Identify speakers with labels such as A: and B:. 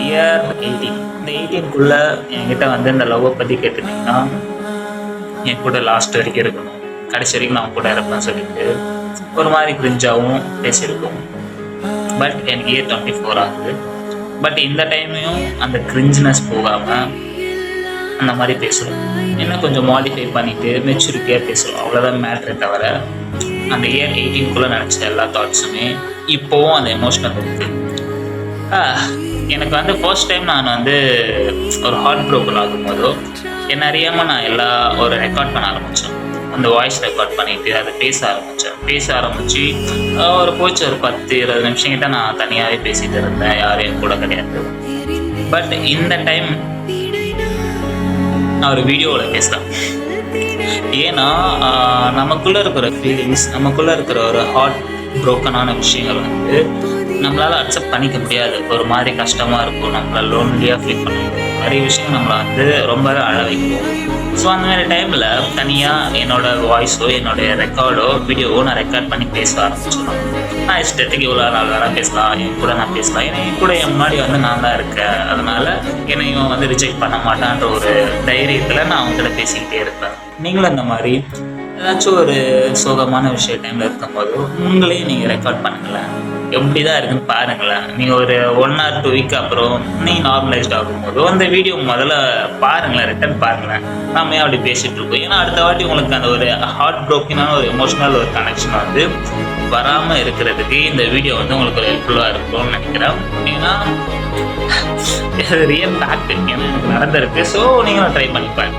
A: Year 18. இந்த 18க்குள்ளே என்கிட்ட வந்து இந்த லவ்வை பற்றி கேட்டுட்டிங்கன்னா என் கூட லாஸ்ட் வரைக்கும் இருக்கணும், கடைசி வரைக்கும் நான் கூட இருப்பேன் சொல்லிட்டு ஒரு மாதிரி கிரிஞ்சாகவும் பேசியிருக்கோம். பட் எனக்கு இயர் 24 ஆகுது. பட் இந்த டைமையும் அந்த கிரிஞ்சினஸ் போகாமல் அந்த மாதிரி பேசுகிறோம். இன்னும் கொஞ்சம் மாடிஃபை பண்ணிவிட்டு மெச்சூரிட்டியாக பேசுகிறோம். அவ்வளோதான் மேட்ரே தவிர அந்த இயர் 18க்குள்ளே நினச்ச எல்லா தாட்ஸுமே இப்போவும் அந்த எமோஷனல் இருக்குது. எனக்கு வந்து ஃபர்ஸ்ட் டைம் நான் வந்து ஒரு ஹார்ட் ப்ரோக்கன் ஆகும்போதோ என்ன அறியாமல் நான் ஒரு ரெக்கார்ட் பண்ண ஆரம்பித்தேன். அந்த வாய்ஸ் ரெக்கார்ட் பண்ணிவிட்டு அதை பேச ஆரம்பித்து ஒரு போச்சு ஒரு 10-20 நிமிஷம் கிட்ட நான் தனியாகவே பேசிகிட்டு இருந்தேன், யாரும் என் கூட கிடையாது. பட் இந்த டைம் நான் ஒரு வீடியோவில் பேசுகிறேன். ஏன்னா நமக்குள்ளே இருக்கிற ஃபீலிங்ஸ், நமக்குள்ளே இருக்கிற ஒரு ஹார்ட் ப்ரோக்கனான விஷயங்கள் வந்து நம்மளால் அக்செப்ட் பண்ணிக்க முடியாது. ஒரு மாதிரி கஷ்டமாக இருக்கும், நம்மளை லோன்லியாக ஃபீல் பண்ணுவோம், நிறைய விஷயம் நம்மளை வந்து ரொம்பவே அழ வைக்கும். ஸோ அந்த மாதிரி டைமில் தனியாக என்னோடய வாய்ஸோ என்னுடைய ரெக்கார்டோ வீடியோவோ நான் ரெக்கார்ட் பண்ணி பேச ஆரம்பிச்சிடுவேன். நான் இஷ்டத்துக்கு இவ்வளோ நாள் வேணால் பேசலாம், என் கூட நான் பேசலாம், ஏன்னா என் கூட என் முன்னாடி வந்து நான் தான் இருக்கேன், அதனால் என்னை இவன் வந்து ரிஜெக்ட் பண்ண மாட்டான்ற ஒரு தைரியத்தில் நான் அவங்ககிட்ட பேசிக்கிட்டே இருப்பேன். நீங்களும் அந்த மாதிரி ஏதாச்சும் ஒரு சோகமான விஷய டைமில் இருக்கும்போது உங்களையும் நீங்கள் ரெக்கார்ட் பண்ணுங்களேன், எப்படி தான் இருக்குன்னு பாருங்களேன். நீங்கள் ஒரு 1 or 2 வீக் அப்புறம் நீங்கள் நார்மலைஸ்ட் ஆகும்போது அந்த வீடியோ முதல்ல பாருங்களேன், ரிட்டன் பாருங்களேன், நம்ம ஏன் அப்படி பேசிகிட்டு இருக்கோம். ஏன்னா அடுத்த வாட்டி உங்களுக்கு அந்த ஒரு ஹார்ட் ப்ரோக்கனான ஒரு எமோஷனல் ஒரு கனெக்ஷன் வந்து வராமல் இருக்கிறதுக்கு இந்த வீடியோ வந்து உங்களுக்கு ஒரு ஹெல்ப்ஃபுல்லாக இருக்கும்னு நினைக்கிறேன். ஏன்னா ரியல் ஃபேக்ட், ஏன்னா எனக்கு நடந்திருக்கு. ஸோ நீங்களும் ட்ரை பண்ணிப்பாருங்க.